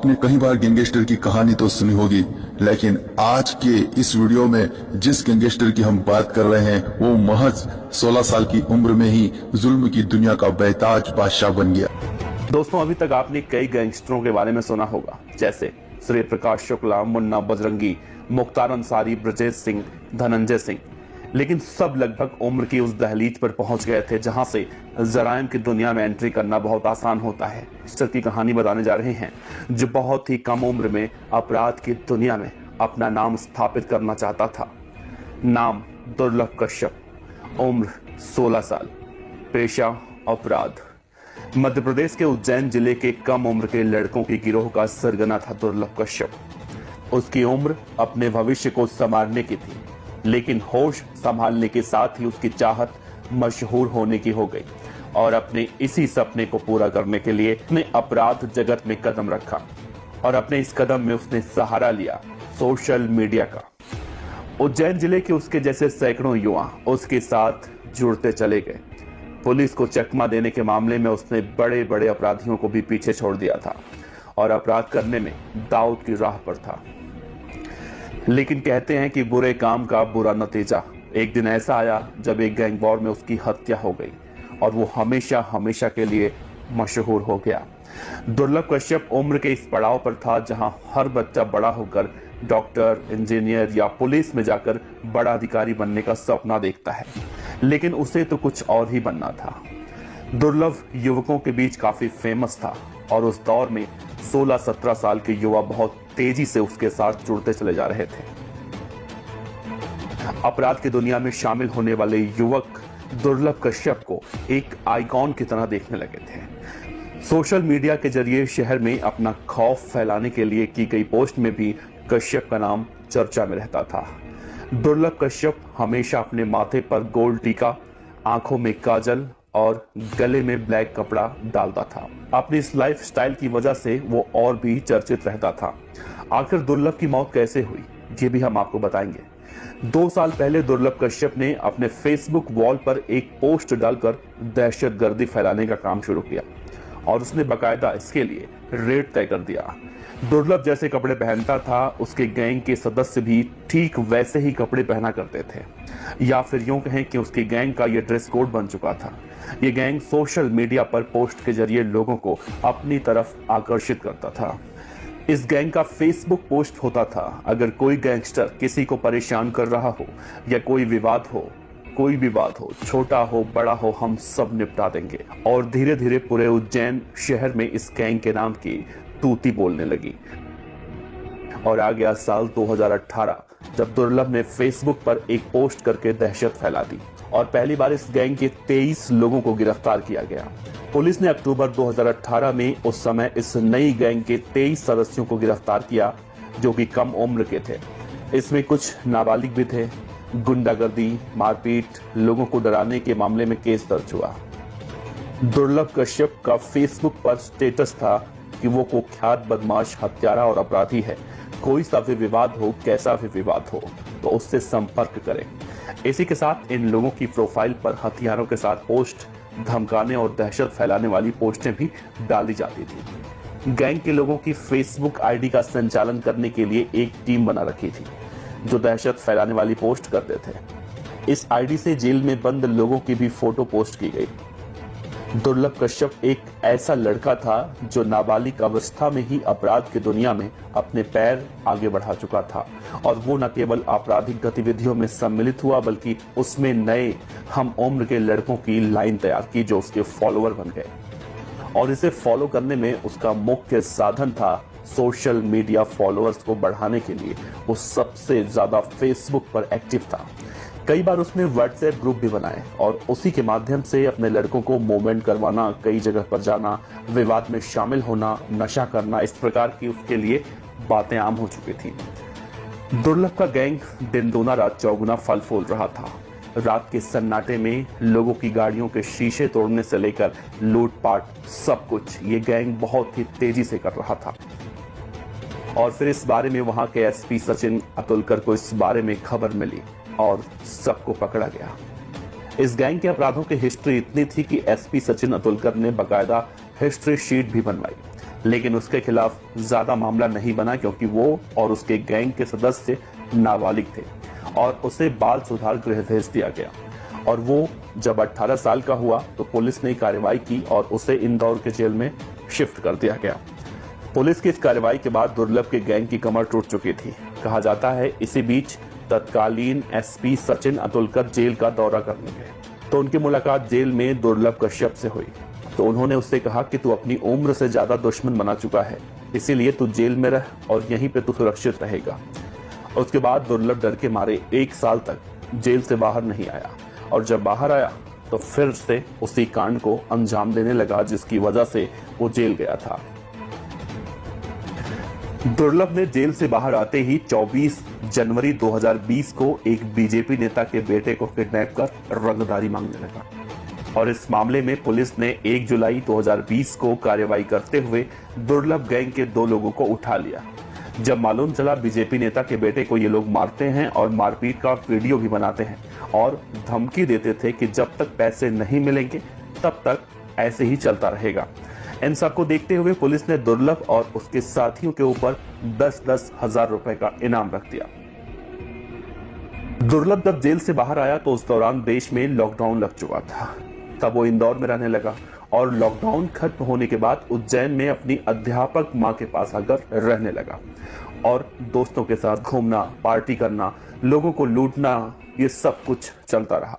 आपने कई बार गैंगस्टर की कहानी तो सुनी होगी, लेकिन आज के इस वीडियो में जिस गैंगस्टर की हम बात कर रहे हैं वो महज 16 साल की उम्र में ही जुल्म की दुनिया का बेताज बादशाह बन गया। दोस्तों, अभी तक आपने कई गैंगस्टरों के बारे में सुना होगा, जैसे श्री प्रकाश शुक्ला, मुन्ना बजरंगी, मुख्तार अंसारी, ब्रजेश सिंह, धनंजय सिंह। लेकिन सब लगभग उम्र की उस दहलीज पर पहुंच गए थे जहां से जराइम की दुनिया में एंट्री करना बहुत आसान होता है। गैंगस्टर की कहानी बताने जा रहे हैं जो बहुत ही कम उम्र में अपराध की दुनिया में अपना नाम स्थापित करना चाहता था। नाम दुर्लभ कश्यप, उम्र 16 साल, पेशा अपराध। मध्य प्रदेश के उज्जैन जिले के कम उम्र के लड़कों की गिरोह का सरगना था दुर्लभ कश्यप। उसकी उम्र अपने भविष्य को संवारने की थी, लेकिन होश संभालने के साथ ही उसकी चाहत मशहूर होने की हो गई और अपने इसी सपने को पूरा करने के लिए उसने अपराध जगत में कदम रखा और अपने इस कदम में उसने सहारा लिया सोशल मीडिया का। उज्जैन जिले के उसके जैसे सैकड़ों युवा उसके साथ जुड़ते चले गए। पुलिस को चकमा देने के मामले में उसने बड़े बड़े अपराधियों को भी पीछे छोड़ दिया था और अपराध करने में दाऊद की राह पर था। लेकिन कहते हैं कि बुरे काम का बुरा नतीजा। एक दिन ऐसा आया जब एक गैंग वॉर में उसकी हत्या हो गई और वो हमेशा हमेशा के लिए मशहूर हो गया। दुर्लभ कश्यप उम्र के इस पड़ाव पर था जहां हर बच्चा बड़ा होकर डॉक्टर, इंजीनियर या पुलिस में जाकर बड़ा अधिकारी बनने का सपना देखता है, लेकिन उसे तो कुछ और ही बनना था। दुर्लभ युवकों के बीच काफी फेमस था और उस दौर में 16-17 साल के युवा बहुत तेजी से उसके साथ जुड़ते चले जा रहे थे। अपराध की दुनिया में शामिल होने वाले युवक दुर्लभ कश्यप को एक आइकॉन की तरह देखने लगे थे। सोशल मीडिया के जरिए शहर में अपना खौफ फैलाने के लिए की गई पोस्ट में भी कश्यप का नाम चर्चा में रहता था। दुर्लभ कश्यप हमेशा अपने माथे पर गोल्ड टीका, आंखों में काजल और गले में ब्लैक कपड़ा डालता था। अपनी इस लाइफ स्टाइल की वजह से वो और भी चर्चित रहता था। आखिर दुर्लभ की मौत कैसे हुई, ये भी हम आपको बताएंगे। 2 साल पहले दुर्लभ कश्यप ने अपने फेसबुक वॉल पर एक पोस्ट डालकर दहशतगर्दी फैलाने का काम शुरू किया और उसने बाकायदा इसके लिए रेट तय कर दिया। दुर्लभ जैसे कपड़े पहनता था, उसके गैंग के सदस्य भी ठीक वैसे ही कपड़े पहना करते थे, या फिर यूं कहें कि उसकी गैंग का यह ड्रेस कोड बन चुका था। ये गैंग सोशल मीडिया पर पोस्ट के जरिए लोगों को अपनी तरफ आकर्षित करता था। इस गैंग का फेसबुक पोस्ट होता था, अगर कोई गैंगस्टर किसी को परेशान कर रहा हो या कोई विवाद हो, छोटा हो बड़ा हो, हम सब निपटा देंगे। और धीरे धीरे पूरे उज्जैन शहर में इस गैंग के नाम की तूती बोलने लगी। और आ गया साल 2018 जब दुर्लभ ने फेसबुक पर एक पोस्ट करके दहशत फैला दी और पहली बार इस गैंग के 23 लोगों को गिरफ्तार किया गया। पुलिस ने अक्टूबर 2018 में उस समय इस नई गैंग के 23 सदस्यों को गिरफ्तार किया जो कि कम उम्र के थे। इसमें कुछ नाबालिग भी थे। गुंडागर्दी, मारपीट, लोगों को डराने के मामले में केस दर्ज हुआ। दुर्लभ कश्यप का फेसबुक पर स्टेटस था कि वो कुख्यात बदमाश, हत्यारा और अपराधी है। कोई सा भी विवाद हो, कैसा भी विवाद हो, तो उससे संपर्क करें। इसी के साथ इन लोगों की प्रोफाइल पर हथियारों के साथ पोस्ट, धमकाने और दहशत फैलाने वाली पोस्टें भी डाली जाती थी। गैंग के लोगों की फेसबुक आईडी का संचालन करने के लिए एक टीम बना रखी थी जो दहशत फैलाने वाली पोस्ट करते थे। इस आईडी से जेल में बंद लोगों की भी फोटो पोस्ट की गई। दुर्लभ कश्यप एक ऐसा लड़का था जो नाबालिग अवस्था में ही अपराध की दुनिया में अपने पैर आगे बढ़ा चुका था और वो न केवल आपराधिक गतिविधियों में सम्मिलित हुआ बल्कि उसमें नए हम उम्र के लड़कों की लाइन तैयार की जो उसके फॉलोअर बन गए। और इसे फॉलो करने में उसका मुख्य साधन था सोशल मीडिया। फॉलोअर्स को बढ़ाने के लिए वो सबसे ज्यादा फेसबुक पर एक्टिव था। कई बार उसने व्हाट्सएप ग्रुप भी बनाए और उसी के माध्यम से अपने लड़कों को मूवमेंट करवाना, कई जगह पर जाना, विवाद में शामिल होना, नशा करना, इस प्रकार की उसके लिए बातें आम हो चुकी थी। दुर्लभ का गैंग दिन दूना रात चौगुना फल फूल रहा था। रात के सन्नाटे में लोगों की गाड़ियों के शीशे तोड़ने से लेकर लूटपाट, सब कुछ ये गैंग बहुत ही तेजी से कर रहा था। और फिर इस बारे में वहां के एसपी सचिन अतुलकर को इस बारे में खबर मिली और सबको पकड़ा गया। इस गैंग के अपराधों की हिस्ट्री इतनी थी कि एसपी सचिन अतुलकर ने बकायदा हिस्ट्री शीट भी बनवाई लेकिन उसके खिलाफ ज्यादा मामला नहीं बना क्योंकि वो और उसके गैंग के सदस्य नाबालिग थे और उसे बाल सुधार गृह भेज दिया गया। और वो जब 18 साल का हुआ तो पुलिस ने कार्रवाई की और उसे इंदौर के जेल में शिफ्ट कर दिया गया। पुलिस की इस कार्रवाई के बाद दुर्लभ के गैंग की कमर टूट चुकी थी। कहा जाता है इसी बीच तत्कालीन एसपी सचिन अतुलकर जेल का दौरा करने गए तो उनकी मुलाकात जेल में दुर्लभ कश्यप से हुई। तो उन्होंने उससे कहा कि तू अपनी उम्र से ज्यादा दुश्मन बना चुका है, इसीलिए तू जेल में रह और यहीं पे तू सुरक्षित रहेगा। उसके बाद दुर्लभ डर के मारे 1 साल तक जेल से बाहर नहीं आया और जब बाहर आया तो फिर से उसी कांड को अंजाम देने लगा जिसकी वजह से वो जेल गया था। दुर्लभ ने जेल से बाहर आते ही 24 जनवरी 2020 को एक बीजेपी नेता के बेटे को किडनैप कर रंगदारी मांगने लगा और इस मामले में पुलिस ने 1 जुलाई 2020 को कार्रवाई करते हुए दुर्लभ गैंग के 2 लोगों को उठा लिया। जब मालूम चला बीजेपी नेता के बेटे को ये लोग मारते हैं और मारपीट का वीडियो भी बनाते हैं और धमकी देते थे कि जब तक पैसे नहीं मिलेंगे तब तक ऐसे ही चलता रहेगा। इन सबको देखते हुए पुलिस ने दुर्लभ और उसके साथियों के ऊपर 10-10 हजार रुपए का इनाम रख दिया। दुर्लभ जब जेल से बाहर आया तो उस दौरान देश में लॉकडाउन लग चुका था। तब वो इंदौर में रहने लगा और लॉकडाउन खत्म होने के बाद उज्जैन में अपनी अध्यापक मां के पास आकर रहने लगा और दोस्तों के साथ घूमना, पार्टी करना, लोगों को लूटना, ये सब कुछ चलता रहा।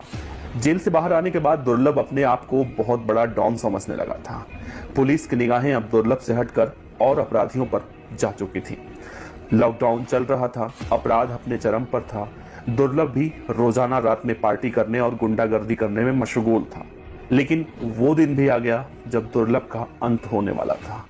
जेल से बाहर आने के बाद दुर्लभ अपने आप को बहुत बड़ा डॉन समझने लगा था। पुलिस की निगाहें अब दुर्लभ से हटकर और अपराधियों पर जा चुकी थी। लॉकडाउन चल रहा था, अपराध अपने चरम पर था। दुर्लभ भी रोजाना रात में पार्टी करने और गुंडागर्दी करने में मशगूल था। लेकिन वो दिन भी आ गया जब दुर्लभ का अंत होने वाला था।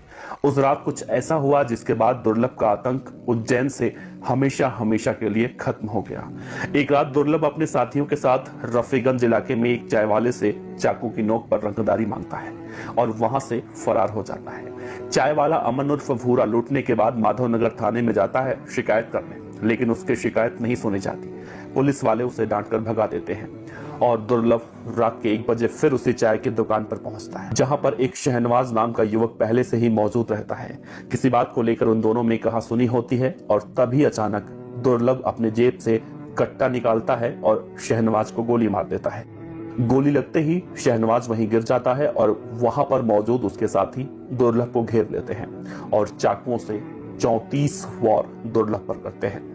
उस रात कुछ ऐसा हुआ जिसके बाद दुर्लभ का आतंक उज्जैन से हमेशा हमेशा के लिए खत्म हो गया। एक रात दुर्लभ अपने साथियों के साथ रफीगंज इलाके में एक चाय वाले से चाकू की नोक पर रंगदारी मांगता है और वहां से फरार हो जाता है। चाय वाला अमन उर्फ भूरा लूटने के बाद माधवनगर थाने में जाता है शिकायत करने, लेकिन उसकी शिकायत नहीं सुनी जाती। पुलिस वाले उसे डांटकर भगा देते हैं और दुर्लभ रात के 1 बजे फिर उसी चाय की दुकान पर पहुंचता है जहां पर एक शहनवाज नाम का युवक पहले से ही मौजूद रहता है। किसी बात को लेकर उन दोनों में कहासुनी होती है और तभी अचानक दुर्लभ अपने जेब से कट्टा निकालता है और शहनवाज को गोली मार देता है। गोली लगते ही शहनवाज वहीं गिर जाता है और वहां पर मौजूद उसके साथी दुर्लभ को घेर लेते हैं और चाकुओं से 34 वार दुर्लभ पर करते हैं।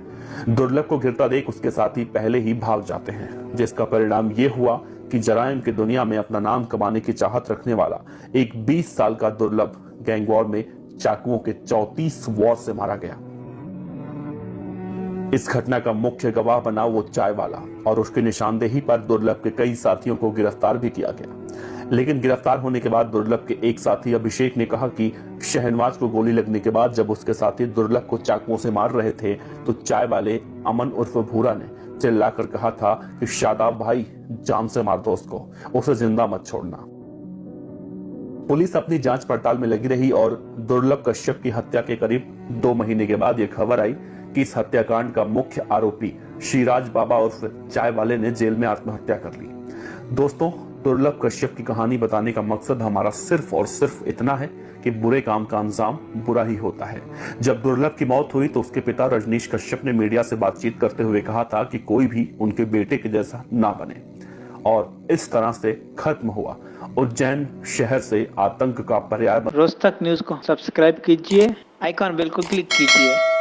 दुर्लभ को गिरता देख उसके साथी पहले ही भाग जाते हैं, जिसका परिणाम ये हुआ कि जराइम की दुनिया में अपना नाम कमाने की चाहत रखने वाला एक 20 साल का दुर्लभ गैंग वॉर में चाकुओं के 34 वार से मारा गया। इस घटना का मुख्य गवाह बना वो चाय वाला और उसकी निशानदेही पर दुर्लभ के कई साथियों को गिरफ्तार भी किया गया। लेकिन गिरफ्तार होने के बाद दुर्लभ के एक साथी अभिषेक ने कहा कि शहनवाज को गोली लगने के बाद जब उसके साथी दुर्लभ को चाकुओं से मार रहे थे तो चाय वाले अमन उर्फ भूरा ने चिल्लाकर कहा था कि शादाब भाई, जान से मार दो उसको, उसे जिंदा मत छोड़ना। पुलिस अपनी जांच पड़ताल में लगी रही और दुर्लभ कश्यप की हत्या के करीब 2 महीने के बाद यह खबर आई कि इस हत्याकांड का मुख्य आरोपी श्रीराज बाबा उर्फ चाय वाले ने जेल में आत्महत्या कर ली। दोस्तों, दुर्लभ कश्यप की कहानी बताने का मकसद हमारा सिर्फ और सिर्फ इतना है कि बुरे काम का अंजाम बुरा ही होता है। जब दुर्लभ की मौत हुई तो उसके पिता रजनीश कश्यप ने मीडिया से बातचीत करते हुए कहा था कि कोई भी उनके बेटे के जैसा ना बने और इस तरह से खत्म हुआ उज्जैन शहर से आतंक का पर्याय। रोज तक न्यूज को सब्सक्राइब कीजिए, आइकॉन बेल को क्लिक कीजिए।